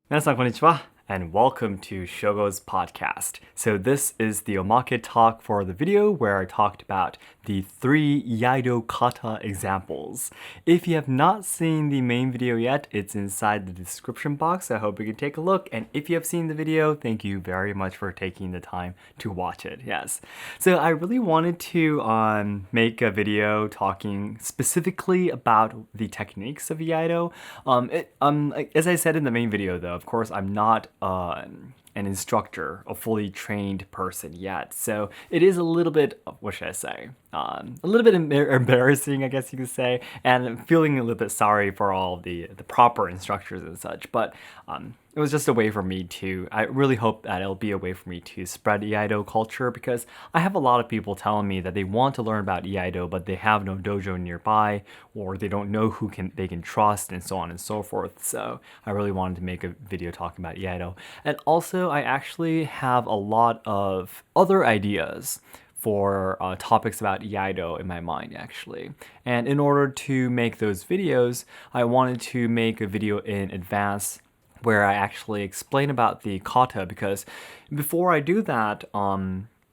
皆さんこんにちは and welcome to Shogo's podcast. So this is the Omake talk for the video where I talked about the 3 IAIDO kata examples. If you have not seen the main video yet, it's inside the description box. I hope you can take a look. And if you have seen the video, thank you very much for taking the time to watch it. Yes. So I really wanted to make a video talking specifically about the techniques of IAIDO. As I said in the main video, though, of course, I'm not an instructor, a fully trained person yet. So it is a little bit, what should I say? A little bit embarrassing, I guess you could say, and I'm feeling a little bit sorry for all the proper instructors and such. But it was just a way for me to, I really hope that it'll be a way for me to spread IAIDO culture, because I have a lot of people telling me that they want to learn about IAIDO, but they have no dojo nearby, or they don't know who they can trust, and so on and so forth. So I really wanted to make a video talking about IAIDO. And also, I actually have a lot of other ideas for topics about IAIDO in my mind, actually. And in order to make those videos, I wanted to make a video in advance where I actually explain about the kata, because before I do that,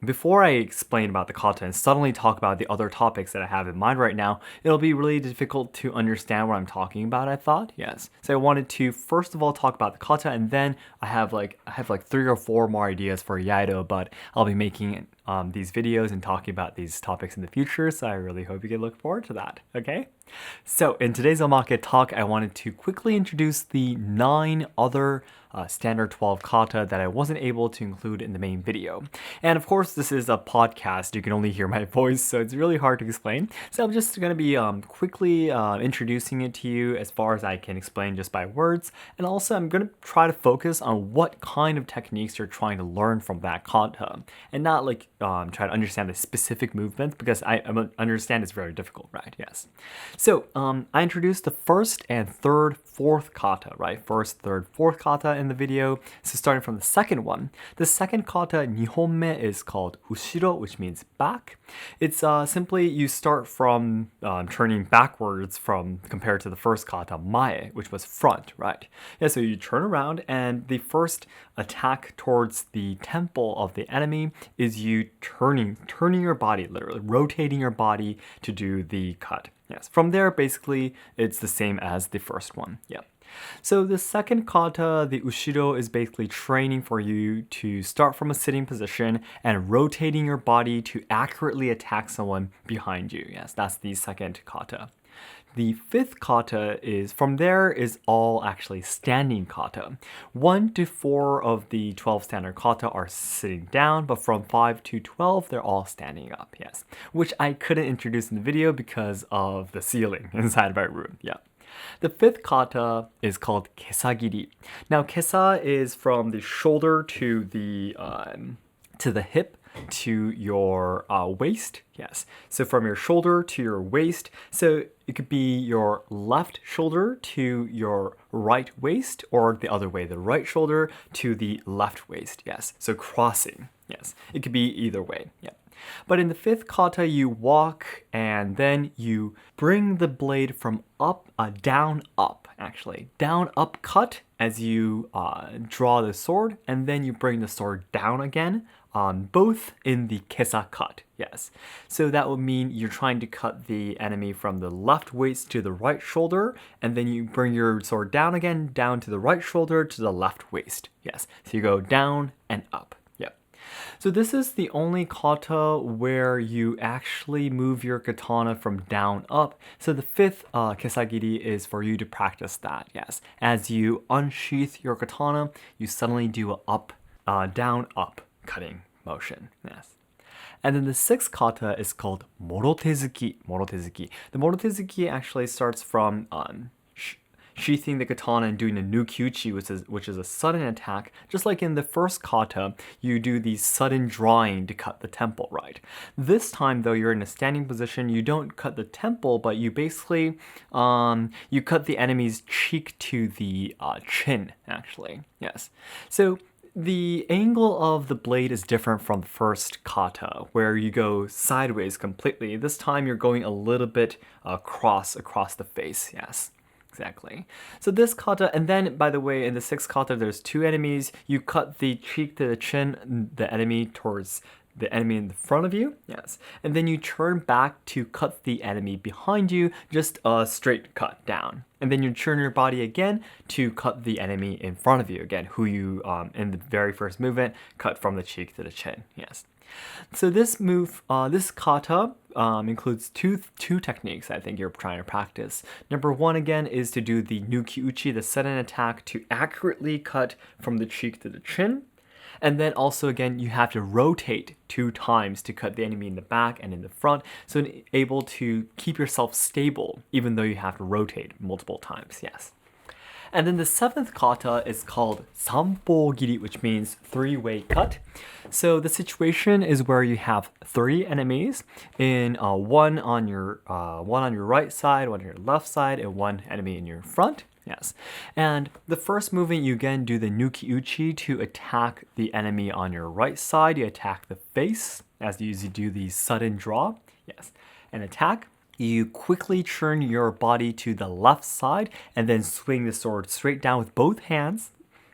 before I explain about the kata and suddenly talk about the other topics that I have in mind right now, it'll be really difficult to understand what I'm talking about, I thought. Yes. So I wanted to first of all talk about the kata, and then I have like 3 or 4 more ideas for IAIDO, but I'll be making these videos and talking about these topics in the future, so I really hope you can look forward to that, okay? So in today's Omake talk, I wanted to quickly introduce the 9 other standard 12 kata that I wasn't able to include in the main video. And of course, this is a podcast. You can only hear my voice, so it's really hard to explain. So I'm just going to be quickly introducing it to you as far as I can explain just by words. And also, I'm going to try to focus on what kind of techniques you're trying to learn from that kata, and not like try to understand the specific movements, because I understand it's very difficult, right? Yes. So I introduced the first and third, fourth kata, right? First, third, fourth kata in the video. So starting from the second one, the second kata, nihonme, is called Ushiro, which means back. It's simply you start from turning backwards from compared to the first kata, mae, which was front, right? Yeah, so you turn around, and the first attack towards the temple of the enemy is you turning your body, literally rotating your body to do the cut. Yes, from there, basically, it's the same as the first one. Yeah. So the second kata, the Ushiro, is basically training for you to start from a sitting position and rotating your body to accurately attack someone behind you. Yes, that's the second kata. The fifth kata from there is all actually standing kata. 1 to 4 of the 12 standard kata are sitting down, but from 5 to 12, they're all standing up, yes. Which I couldn't introduce in the video because of the ceiling inside my room, yeah. The fifth kata is called Kisagiri. Now, kesa is from the shoulder to the hip to your waist. Yes. So from your shoulder to your waist. So it could be your left shoulder to your right waist, or the other way, the right shoulder to the left waist. Yes. So crossing. Yes. It could be either way. Yeah. But in the fifth kata, you walk and then you bring the blade from down up, actually. Down up cut as you draw the sword, and then you bring the sword down again, both in the kesa cut, yes. So that would mean you're trying to cut the enemy from the left waist to the right shoulder, and then you bring your sword down again, down to the right shoulder to the left waist, yes. So you go down and up. So this is the only kata where you actually move your katana from down up. So the fifth Kisagiri is for you to practice that, yes. As you unsheath your katana, you suddenly do a down up cutting motion, yes. And then the sixth kata is called Morotezuki. The Morotezuki actually starts from sheathing the katana and doing a Nukiuchi, which is a sudden attack. Just like in the first kata, you do the sudden drawing to cut the temple, right? This time, though, you're in a standing position. You don't cut the temple, but you basically you cut the enemy's cheek to the chin, actually. Yes. So the angle of the blade is different from the first kata, where you go sideways completely. This time, you're going a little bit across the face. Yes. Exactly. So this kata, and then by the way, in the sixth kata, there's two enemies. You cut the cheek to the chin, the enemy towards the enemy in the front of you. Yes. And then you turn back to cut the enemy behind you, just a straight cut down. And then you turn your body again to cut the enemy in front of you again, who you, in the very first movement, cut from the cheek to the chin. Yes. So this move, this kata includes two techniques I think you're trying to practice. Number one, again, is to do the Nukiuchi, the sudden attack, to accurately cut from the cheek to the chin. And then also, again, you have to rotate 2 times to cut the enemy in the back and in the front, so able to keep yourself stable, even though you have to rotate multiple times, yes. And then the seventh kata is called Sampogiri, which means 3-way cut. So the situation is where you have 3 enemies, in one on your right side, one on your left side, and 1 enemy in your front. Yes. And the first movement, you again do the Nukiuchi to attack the enemy on your right side. You attack the face, as you usually do the sudden draw. Yes. And attack. You quickly turn your body to the left side and then swing the sword straight down with both hands.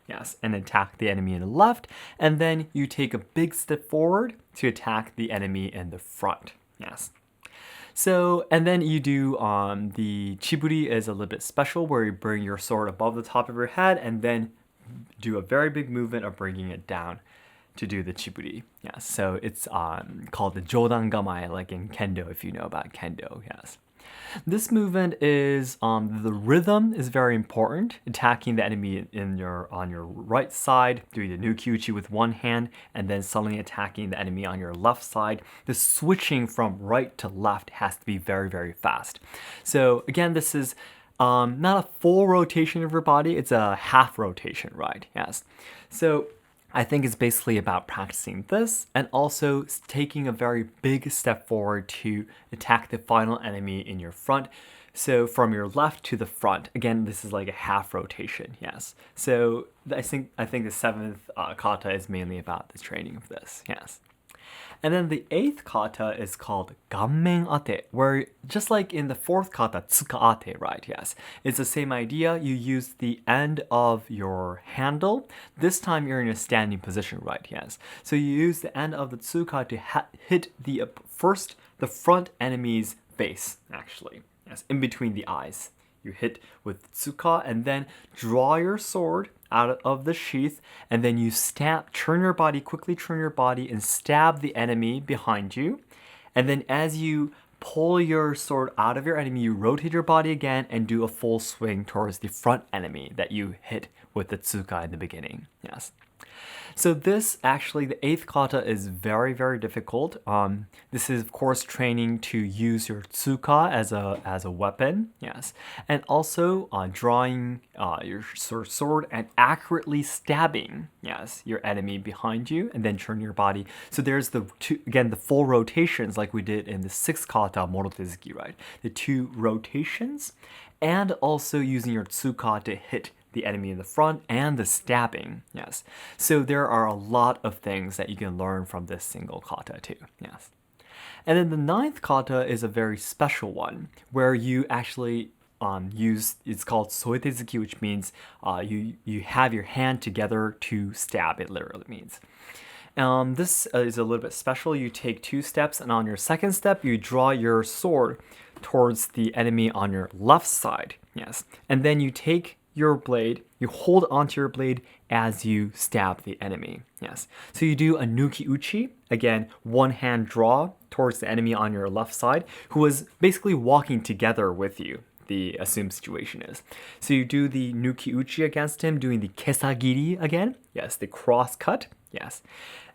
Yes, and attack the enemy in the left. And then you take a big step forward to attack the enemy in the front. Yes. So, and then you do the chiburi is a little bit special, where you bring your sword above the top of your head and then do a very big movement of bringing it down to do the chiburi. Yes, so it's called the jodan gamae, like in kendo, if you know about kendo. Yes. This movement is the rhythm is very important. Attacking the enemy on your right side, doing the Nukiuchi with one hand, and then suddenly attacking the enemy on your left side. The switching from right to left has to be very, very fast. So again, this is not a full rotation of your body, it's a half rotation, right? Yes. So I think it's basically about practicing this and also taking a very big step forward to attack the final enemy in your front. So from your left to the front, again, this is like a half rotation, yes. So I think the seventh kata is mainly about the training of this, yes. And then the eighth kata is called Ganmen-ate, where just like in the fourth kata, tsuka-ate, right? Yes. It's the same idea. You use the end of your handle. This time you're in a standing position, right? Yes. So you use the end of the tsuka to hit the front enemy's face, actually. Yes, in between the eyes. You hit with tsuka and then draw your sword out of the sheath, and then you quickly turn your body and stab the enemy behind you. And then as you pull your sword out of your enemy, you rotate your body again and do a full swing towards the front enemy that you hit with the tsuka in the beginning. Yes. So this actually, the eighth kata is very, very difficult. This is of course training to use your tsuka as a weapon, yes, and also drawing your sword and accurately stabbing, yes, your enemy behind you, and then turn your body. So there's the full rotations like we did in the sixth kata, Morotezuki, right? The 2 rotations, and also using your tsuka to hit the enemy in the front, and the stabbing, yes. So there are a lot of things that you can learn from this single kata too, yes. And then the ninth kata is a very special one, where you actually it's called Soetezuki, which means you have your hand together to stab, it literally means. This is a little bit special. You take 2 steps, and on your second step, you draw your sword towards the enemy on your left side, yes. And then you take your blade, you hold onto your blade as you stab the enemy, yes. So you do a Nukiuchi, again, one hand draw towards the enemy on your left side, who is basically walking together with you, the assumed situation is. So you do the Nukiuchi against him, doing the Kisagiri again, yes, the cross cut, yes.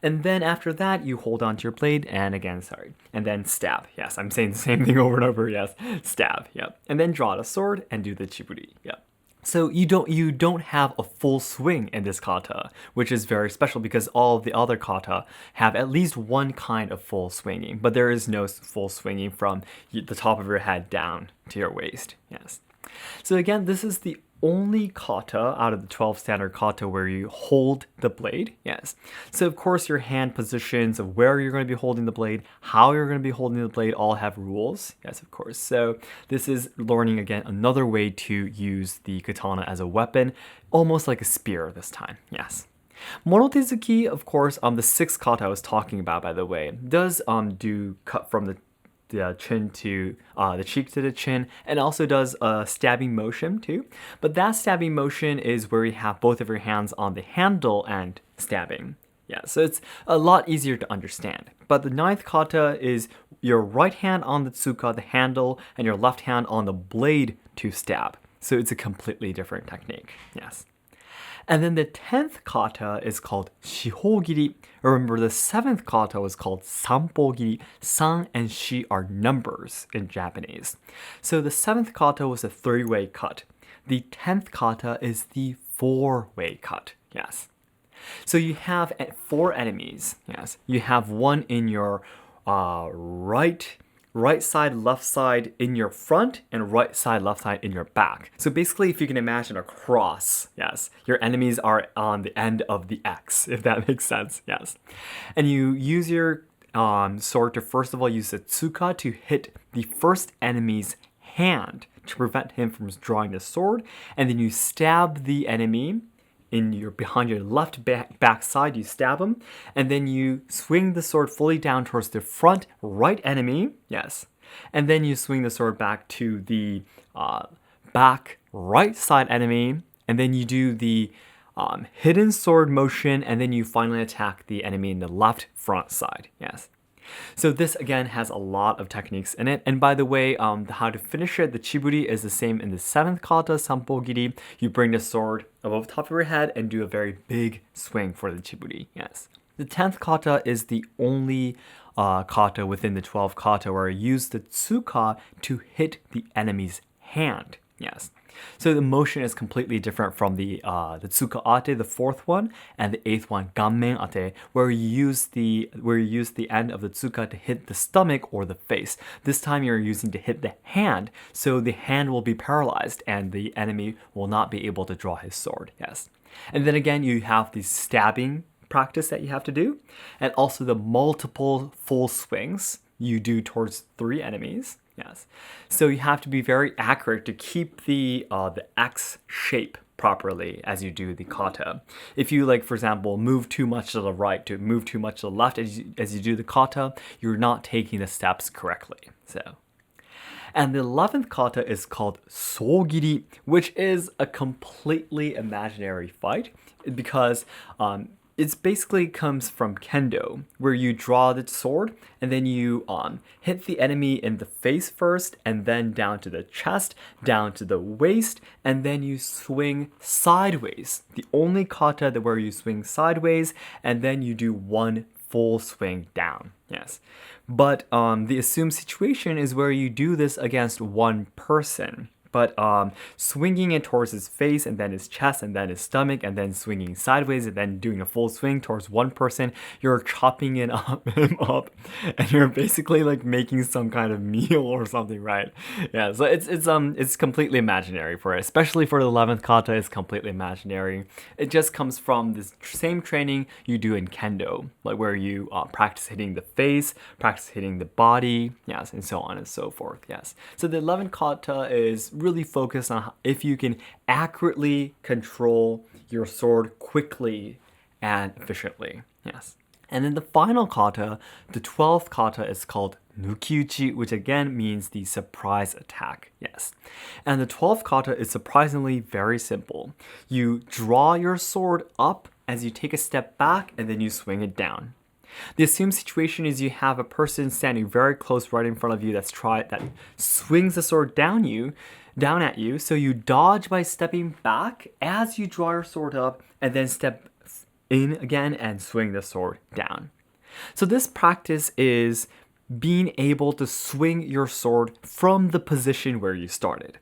And then after that, you hold onto your blade and then stab. Yes, I'm saying the same thing over and over, yes, stab, yep. And then draw the sword and do the chiburi, yep. So you don't have a full swing in this kata, which is very special because all of the other kata have at least one kind of full swinging, but there is no full swinging from the top of your head down to your waist. Yes. So again, this is the only kata out of the 12 standard kata where you hold the blade. Yes. So of course your hand positions of where you're going to be holding the blade, how you're going to be holding the blade all have rules. Yes, of course. So this is learning again another way to use the katana as a weapon, almost like a spear this time. Yes. Morotezuki, of course, the sixth kata I was talking about, by the way, does do cut from the chin to the cheek to the chin, and also does a stabbing motion too. But that stabbing motion is where you have both of your hands on the handle and stabbing. Yeah, so it's a lot easier to understand. But the ninth kata is your right hand on the tsuka, the handle, and your left hand on the blade to stab. So it's a completely different technique. Yes. And then the 10th kata is called Shihogiri. Remember, the 7th kata was called Sampogiri. San and Shi are numbers in Japanese. So the 7th kata was a 3-way cut. The 10th kata is the 4-way cut. Yes. So you have 4 enemies. Yes. You have one in your right side, left side in your front, and right side, left side in your back. So basically, if you can imagine a cross, yes, your enemies are on the end of the X, if that makes sense, yes. And you use your sword to first of all use the tsuka to hit the first enemy's hand to prevent him from drawing the sword, and then you stab the enemy behind your left back side, you stab him, and then you swing the sword fully down towards the front right enemy, yes, and then you swing the sword back to the back right side enemy, and then you do the hidden sword motion, and then you finally attack the enemy in the left front side, yes. So this again has a lot of techniques in it. And by the way, how to finish it, the chiburi is the same in the 7th kata, Sampogiri. You bring the sword above the top of your head and do a very big swing for the chiburi. Yes. The 10th kata is the only kata within the 12 kata where you use the tsuka to hit the enemy's hand. Yes. So the motion is completely different from the tsuka-ate, the 4th one, and the 8th one, Ganmen-ate, where you use the end of the tsuka to hit the stomach or the face. This time you're using to hit the hand, so the hand will be paralyzed and the enemy will not be able to draw his sword. Yes. And then again, you have the stabbing practice that you have to do, and also the multiple full swings you do towards 3 enemies. Yes. So you have to be very accurate to keep the X shape properly as you do the kata. If you, like, for example, move too much to the right, to move too much to the left as you do the kata, you're not taking the steps correctly. So. And the 11th kata is called Sogiri, which is a completely imaginary fight because it basically comes from kendo, where you draw the sword and then you hit the enemy in the face first, and then down to the chest, down to the waist, and then you swing sideways. The only kata where you swing sideways, and then you do one full swing down. Yes. But the assumed situation is where you do this against one person. But swinging it towards his face, and then his chest, and then his stomach, and then swinging sideways, and then doing a full swing towards one person, you're chopping him up, and you're basically like making some kind of meal or something, right? Yeah, so it's completely imaginary for it, especially for the 11th kata. It's completely imaginary. It just comes from this same training you do in kendo, like where you practice hitting the face, practice hitting the body, yes, and so on and so forth. Yes. So the 11th kata is really focus on if you can accurately control your sword quickly and efficiently. Yes. And then the final kata, the 12th kata, is called Nukiuchi, which again means the surprise attack. Yes. And the 12th kata is surprisingly very simple. You draw your sword up as you take a step back, and then you swing it down. The assumed situation is you have a person standing very close right in front of you that swings the sword down at you, so you dodge by stepping back as you draw your sword up, and then step in again and swing the sword down. So this practice is being able to swing your sword from the position where you started.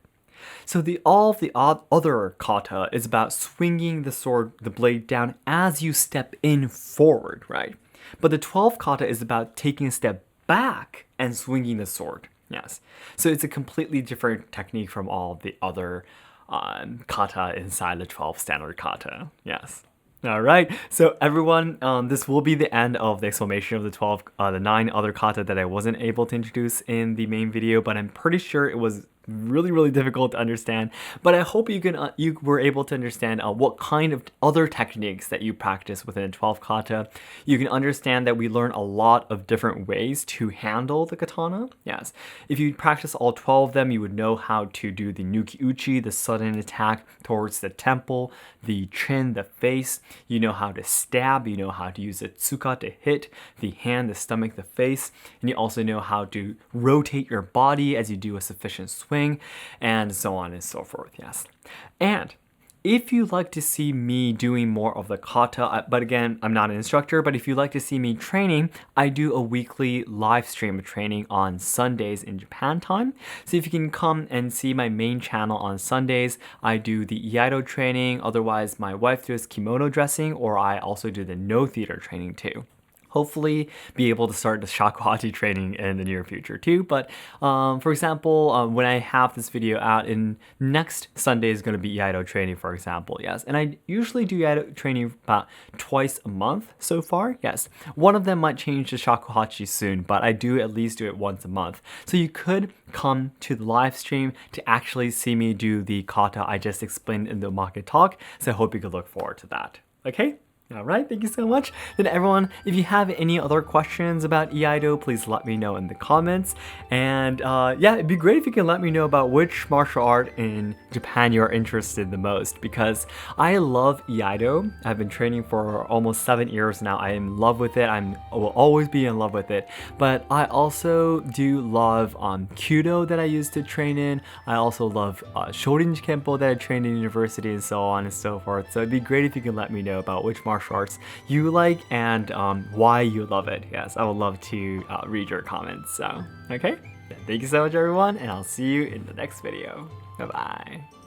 So all of the other kata is about swinging the blade down as you step in forward, right? But the 12th kata is about taking a step back and swinging the sword. Yes. So it's a completely different technique from all the other kata inside the 12 standard kata. Yes. All right, so everyone, this will be the end of the explanation of the 9 other kata that I wasn't able to introduce in the main video, but I'm pretty sure it was really difficult to understand. But I hope you were able to understand what kind of other techniques that you practice within 12 kata. You can understand that we learn a lot of different ways to handle the katana. Yes, if you practice all 12 of them, you would know how to do the Nukiuchi, the sudden attack towards the temple, the chin, the face. You know how to stab, you know how to use a tsuka to hit the hand, the stomach, the face, and you also know how to rotate your body as you do a sufficient swing, and so on and so forth, yes. And if you'd like to see me doing more of the kata, but again, I'm not an instructor, but if you'd like to see me training, I do a weekly live stream of training on Sundays in Japan time. So if you can come and see my main channel on Sundays, I do the IAIDO training, otherwise my wife does kimono dressing, or I also do the no theater training too. Hopefully be able to start the shakuhachi training in the near future too. But for example, when I have this video out, in next Sunday is going to be IAIDO training, for example, yes. And I usually do IAIDO training about twice a month so far, yes. One of them might change to shakuhachi soon, but I do at least do it once a month. So you could come to the live stream to actually see me do the kata I just explained in the Omake talk. So I hope you could look forward to that. Okay? All right, thank you so much. Then everyone, if you have any other questions about IAIDO, please let me know in the comments. And yeah, it'd be great if you can let me know about which martial art in Japan you're interested in the most, because I love IAIDO. I've been training for almost 7 years now. I am in love with it. I will always be in love with it. But I also do love Kyudo that I used to train in. I also love shorinji kenpo that I trained in university, and so on and so forth. So it'd be great if you can let me know about which martial arts you like and why you love it. Yes, I would love to read your comments. So, okay? Thank you so much, everyone, and I'll see you in the next video. Bye-bye.